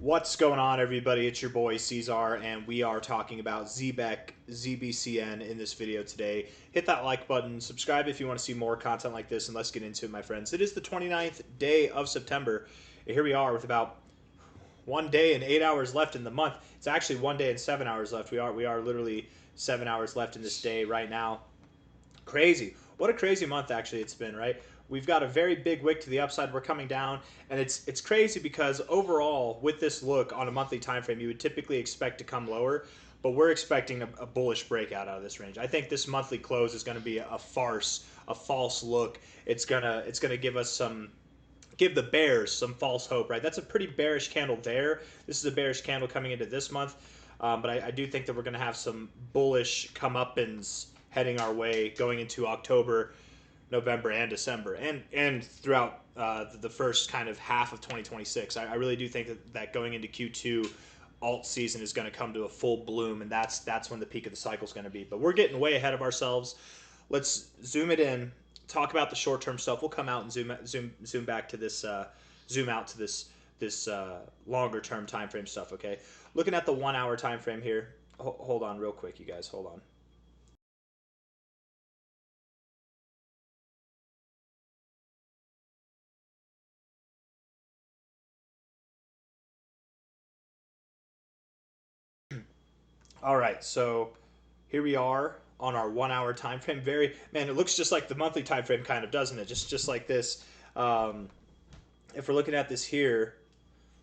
What's going on, everybody? It's your boy C-Zar, and we are talking about Zebec, ZBCN in this video today. Hit that like button, subscribe if you want to see more content like this, and let's get into it, my friends. It is the 29th day of September, and here we are with about 1 day and 8 hours left in the month. It's actually 1 day and 7 hours left. We are literally 7 hours left in this day right now. Crazy. What a crazy month actually it's been, right? We've got a very big wick to the upside. We're coming down, and it's crazy because overall, with this look on a monthly time frame, you would typically expect to come lower, but we're expecting a bullish breakout out of this range. I think this monthly close is going to be a farce, a false look. It's gonna give us give the bears some false hope, right? That's a pretty bearish candle there. This is a bearish candle coming into this month, but I do think that we're going to have some bullish comeuppance heading our way going into October, November, and December, and throughout the first kind of half of 2026. I really do think that going into Q2, alt season is going to come to a full bloom, and that's when the peak of the cycle is going to be. But we're getting way ahead of ourselves. Let's zoom it in, talk about the short-term stuff. We'll come out and zoom back to this, zoom out to this longer-term time frame stuff. Okay, looking at the 1 hour time frame here. Hold on, real quick, you guys. Hold on. All right, so here we are on our 1 hour time frame. Man, it looks just like the monthly time frame, kind of, doesn't it? Just like this. If we're looking at this here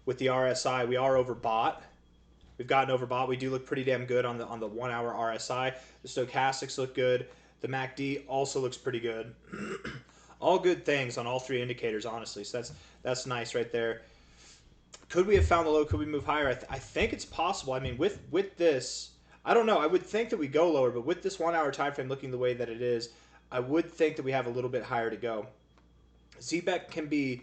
with the RSI, we are overbought. We've gotten overbought. We do look pretty damn good on the 1 hour RSI. The stochastics look good. The MACD also looks pretty good. All good things on all three indicators, honestly. So that's nice right there. Could we have found the low? Could we move higher? I think it's possible. I mean, with this, I don't know. I would think that we go lower, but with this 1 hour time frame looking the way that it is, I would think that we have a little bit higher to go. Zebec can be,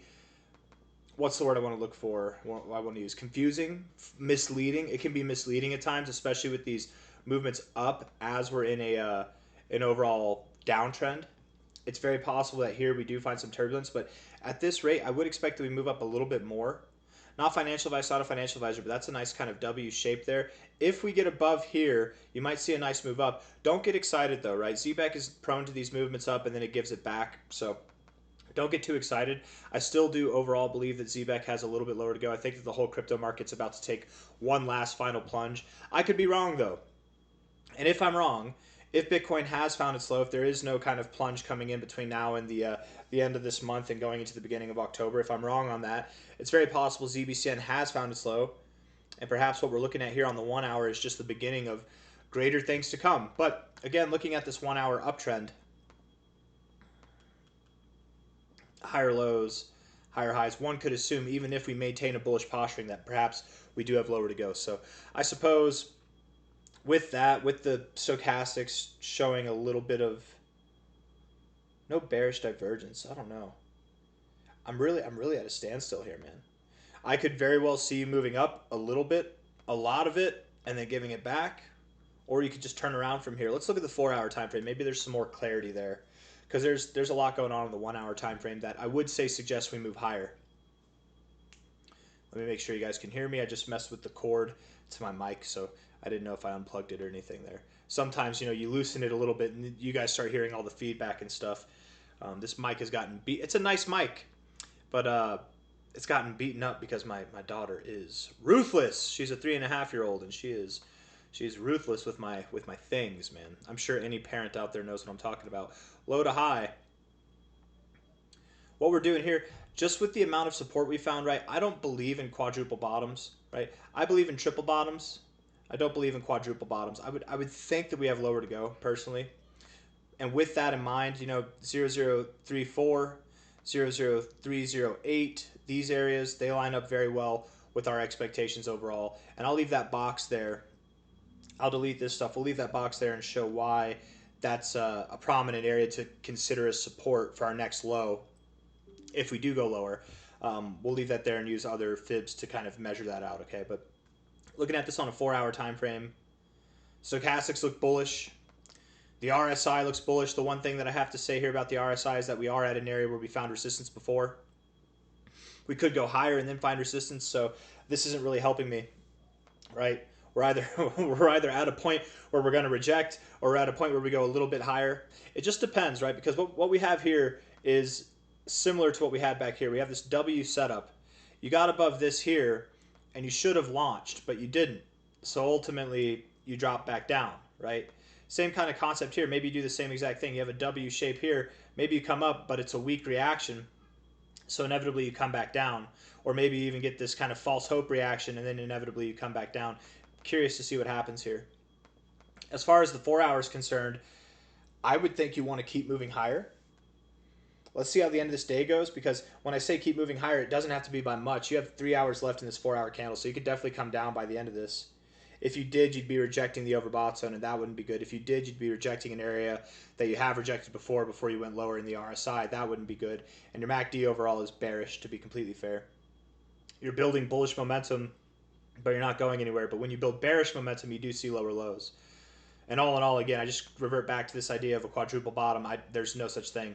what's the word I want to look for? I want to use confusing, misleading. It can be misleading at times, especially with these movements up as we're in an overall downtrend. It's very possible that here we do find some turbulence, but at this rate, I would expect that we move up a little bit more. Not financial advice, not a financial advisor, but that's a nice kind of W shape there. If we get above here, you might see a nice move up. Don't get excited though, right? Zebec is prone to these movements up and then it gives it back. So don't get too excited. I still do overall believe that Zebec has a little bit lower to go. I think that the whole crypto market's about to take one last final plunge. I could be wrong though. And if I'm wrong, if Bitcoin has found its low, if there is no kind of plunge coming in between now and the end of this month and going into the beginning of October, if I'm wrong on that, it's very possible ZBCN has found its low, and perhaps what we're looking at here on the 1 hour is just the beginning of greater things to come. But again, looking at this 1 hour uptrend, higher lows, higher highs, one could assume even if we maintain a bullish posturing that perhaps we do have lower to go. So I suppose with that, with the stochastics showing a little bit of no bearish divergence, I don't know. I'm really at a standstill here, man. I could very well see you moving up a little bit, a lot of it, and then giving it back, or you could just turn around from here. Let's look at the 4 hour time frame. Maybe there's some more clarity there, because there's a lot going on in the 1 hour time frame that I would say suggests we move higher. Let me make sure you guys can hear me. I just messed with the cord to my mic, so I didn't know if I unplugged it or anything there. Sometimes, you loosen it a little bit and you guys start hearing all the feedback and stuff. This mic has gotten beat. It's a nice mic, but it's gotten beaten up because my daughter is ruthless. She's a 3.5-year-old and she's ruthless with my things, man. I'm sure any parent out there knows what I'm talking about. Low to high. What we're doing here, just with the amount of support we found, right? I don't believe in quadruple bottoms, right? I believe in triple bottoms. I don't believe in quadruple bottoms. I would think that we have lower to go, personally. And with that in mind, 0034, 00308, these areas, they line up very well with our expectations overall. And I'll leave that box there. I'll delete this stuff. We'll leave that box there and show why that's a prominent area to consider as support for our next low. If we do go lower, we'll leave that there and use other fibs to kind of measure that out, okay? But looking at this on a 4 hour time frame, stochastics look bullish. The RSI looks bullish. The one thing that I have to say here about the RSI is that we are at an area where we found resistance before. We could go higher and then find resistance, so this isn't really helping me, right? We're either we're either at a point where we're going to reject, or we're at a point where we go a little bit higher. It just depends, right? Because what we have here is similar to what we had back here. We have this W setup. You got above this here, and you should have launched, but you didn't. So ultimately, you drop back down, right? Same kind of concept here. Maybe you do the same exact thing. You have a W shape here. Maybe you come up, but it's a weak reaction. So inevitably you come back down. Or maybe you even get this kind of false hope reaction, and then inevitably you come back down. Curious to see what happens here. As far as the 4 hours concerned, I would think you want to keep moving higher. Let's see how the end of this day goes, because when I say keep moving higher, it doesn't have to be by much. You have 3 hours left in this 4 hour candle, so you could definitely come down by the end of this. If you did, you'd be rejecting the overbought zone, and that wouldn't be good. If you did, you'd be rejecting an area that you have rejected before you went lower in the RSI. That wouldn't be good. And your MACD overall is bearish, to be completely fair. You're building bullish momentum, but you're not going anywhere. But when you build bearish momentum, you do see lower lows. And all in all, again, I just revert back to this idea of a quadruple bottom. There's no such thing.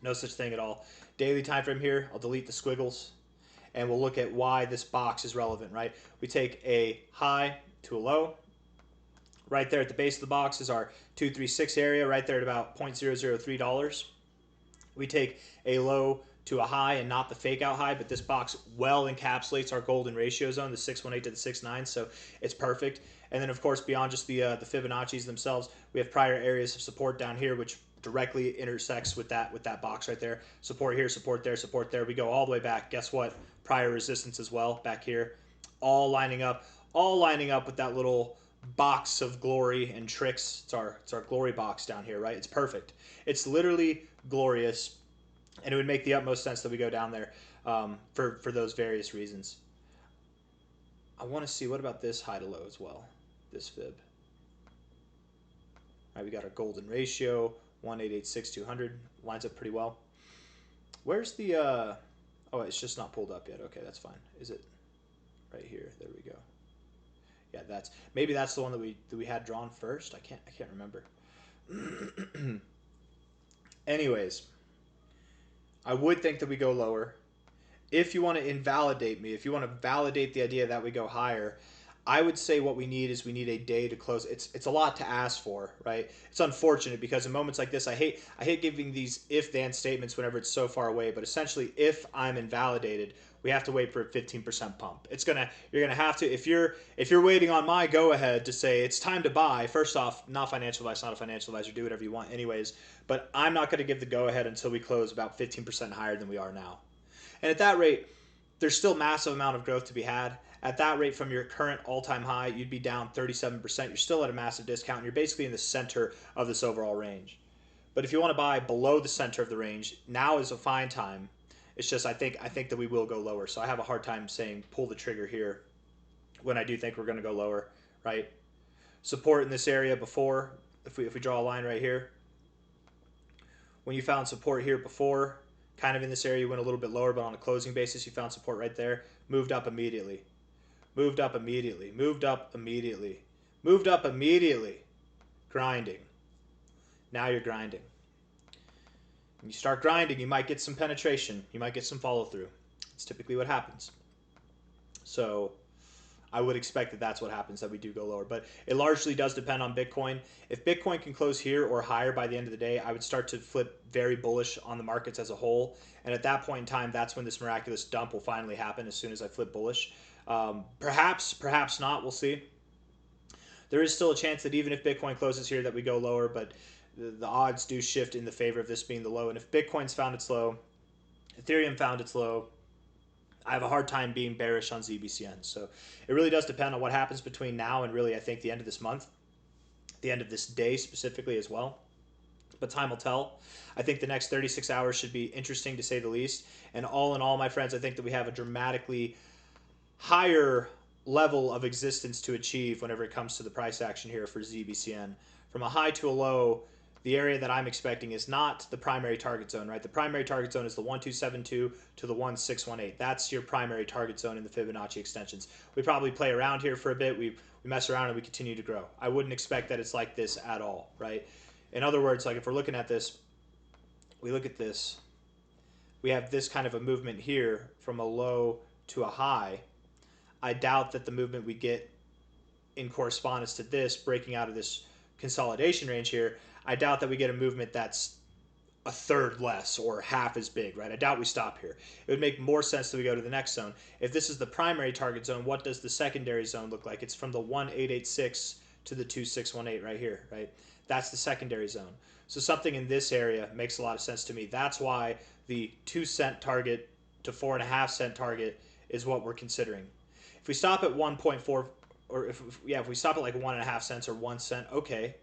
No such thing at all. Daily time frame here, I'll delete the squiggles, and we'll look at why this box is relevant, right? We take a high to a low. Right there at the base of the box is our 236 area, right there at about $0.003. We take a low to a high, and not the fake out high, but this box well encapsulates our golden ratio zone, the 618 to the 69, so it's perfect. And then of course, beyond just the Fibonacci's themselves, we have prior areas of support down here, which directly intersects with that box right there. Support here, support there, support there. We go all the way back. Guess what? Prior resistance as well back here, all lining up with that little box of glory and tricks. It's our glory box down here, right? It's perfect. It's literally glorious. And it would make the utmost sense that we go down there for those various reasons. I want to see, what about this high to low as well? This fib. All right, we got our golden ratio, 1886200. Lines up pretty well. Where's the... oh, it's just not pulled up yet. Okay, that's fine. Is it right here? There we go. Yeah, maybe that's the one that we had drawn first. I can't remember. Anyways, I would think that we go lower. If you want to invalidate me, if you want to validate the idea that we go higher, I would say what we need is we need a day to close. It's a lot to ask for, right? It's unfortunate because in moments like this, I hate giving these if-then statements whenever it's so far away. But essentially, if I'm invalidated, we have to wait for a 15% pump. You're gonna have to, if you're waiting on my go ahead to say it's time to buy. First off, not financial advice, not a financial advisor. Do whatever you want, anyways. But I'm not going to give the go ahead until we close about 15% higher than we are now. And at that rate, there's still massive amount of growth to be had. At that rate, from your current all-time high, you'd be down 37%. You're still at a massive discount, and you're basically in the center of this overall range. But if you want to buy below the center of the range, now is a fine time. It's just I think that we will go lower. So I have a hard time saying pull the trigger here when I do think we're going to go lower, right? Support in this area before, if we draw a line right here. When you found support here before, kind of in this area, you went a little bit lower, but on a closing basis, you found support right there. Moved up immediately. Moved up immediately. Moved up immediately. Moved up immediately. Grinding. Now you're grinding. When you start grinding, you might get some penetration. You might get some follow through. It's typically what happens. So I would expect that that's what happens, that we do go lower. But it largely does depend on Bitcoin. If Bitcoin can close here or higher by the end of the day, I would start to flip very bullish on the markets as a whole. And at that point in time, that's when this miraculous dump will finally happen, as soon as I flip bullish. Perhaps not. We'll see. There is still a chance that even if Bitcoin closes here that we go lower, but the odds do shift in the favor of this being the low. And if Bitcoin's found its low, Ethereum found its low, I have a hard time being bearish on ZBCN. So it really does depend on what happens between now and really, I think, the end of this month, the end of this day specifically as well. But time will tell. I think the next 36 hours should be interesting, to say the least. And all in all, my friends, I think that we have a dramatically higher level of existence to achieve whenever it comes to the price action here for ZBCN. From a high to a low, the area that I'm expecting is not the primary target zone, right? The primary target zone is the 1272 to the 1618. That's your primary target zone in the Fibonacci extensions. We probably play around here for a bit. We mess around and we continue to grow. I wouldn't expect that it's like this at all, right? In other words, like if we're looking at this, we look at this, we have this kind of a movement here from a low to a high. I doubt that the movement we get in correspondence to this, breaking out of this consolidation range here, I doubt that we get a movement that's a third less or half as big, right? I doubt we stop here. It would make more sense that we go to the next zone. If this is the primary target zone, what does the secondary zone look like? It's from the 1886 to the 2618 right here, right? That's the secondary zone. So something in this area makes a lot of sense to me. That's why the 2-cent target to 4.5-cent target is what we're considering. If we stop at 1.4, or if we stop at like 1.5 cents or 1 cent, okay,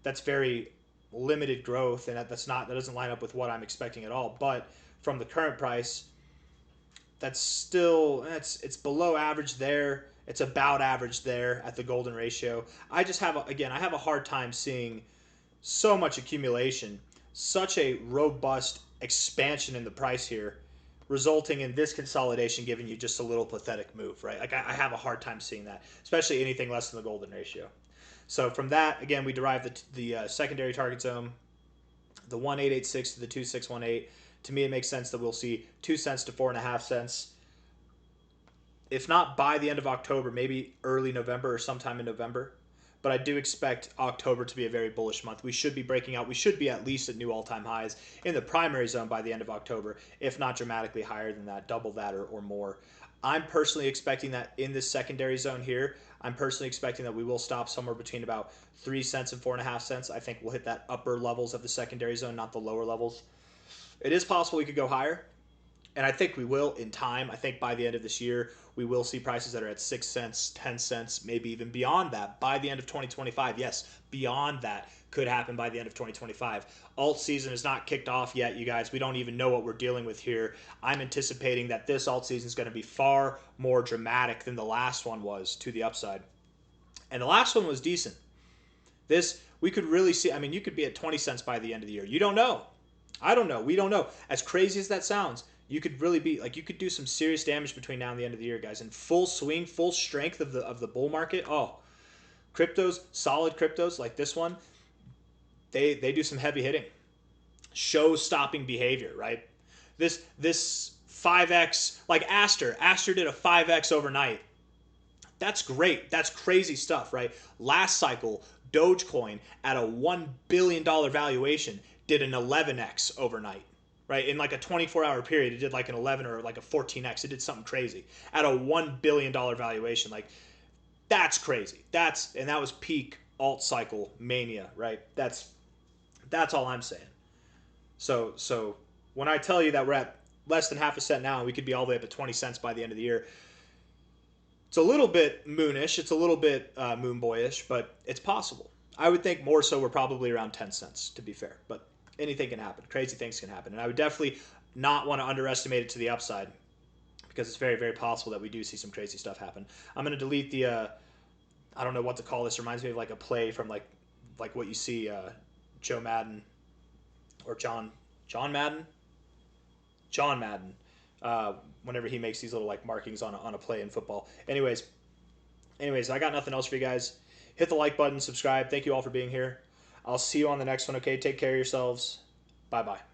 that's very limited growth, and that doesn't line up with what I'm expecting at all. But from the current price, that's still it's below average there. It's about average there at the golden ratio. I just have I have a hard time seeing so much accumulation, such a robust expansion in the price here, resulting in this consolidation giving you just a little pathetic move, right? Like I have a hard time seeing that, especially anything less than the golden ratio. So from that, again, we derive the secondary target zone, the 1886 to the 2618. To me, it makes sense that we'll see 2 cents to 4.5 cents. If not by the end of October, maybe early November or sometime in November. But I do expect October to be a very bullish month. We should be breaking out. We should be at least at new all-time highs in the primary zone by the end of October, if not dramatically higher than that, double that or more. I'm personally expecting that in this secondary zone here, I'm personally expecting that we will stop somewhere between about 3 cents and 4.5 cents. I think we'll hit that upper levels of the secondary zone, not the lower levels. It is possible we could go higher, and I think we will in time. I think by the end of this year, we will see prices that are at 6 cents, 10 cents, maybe even beyond that by the end of 2025. Yes, beyond that could happen by the end of 2025. Alt season is not kicked off yet, you guys. We don't even know what we're dealing with here. I'm anticipating that this alt season is going to be far more dramatic than the last one was to the upside. And the last one was decent. This, we could really see, I mean, you could be at 20 cents by the end of the year. You don't know. I don't know. We don't know. As crazy as that sounds, you could really be like, you could do some serious damage between now and the end of the year, guys. In full swing, full strength of the bull market. Oh, cryptos, solid cryptos like this one, they do some heavy hitting, show stopping behavior, right? This 5x, like Aster did a 5x overnight. That's great. That's crazy stuff, right? Last cycle, Dogecoin at a $1 billion valuation did an 11x overnight, right? In like a 24-hour period, it did like an 11 or like a 14x. It did something crazy at a $1 billion valuation. Like, that's crazy. That was peak alt cycle mania, right? That's all I'm saying. So when I tell you that we're at less than half a cent now, and we could be all the way up at 20 cents by the end of the year, it's a little bit moonish. It's a little bit moon boyish, but it's possible. I would think more so we're probably around 10 cents, to be fair. But anything can happen. Crazy things can happen. And I would definitely not want to underestimate it to the upside, because it's very, very possible that we do see some crazy stuff happen. I'm going to delete the, I don't know what to call this. It reminds me of like a play from like what you see Joe Madden or John Madden? John Madden. Whenever he makes these little like markings on a play in football. Anyways, I got nothing else for you guys. Hit the like button, subscribe. Thank you all for being here. I'll see you on the next one, okay? Take care of yourselves. Bye-bye.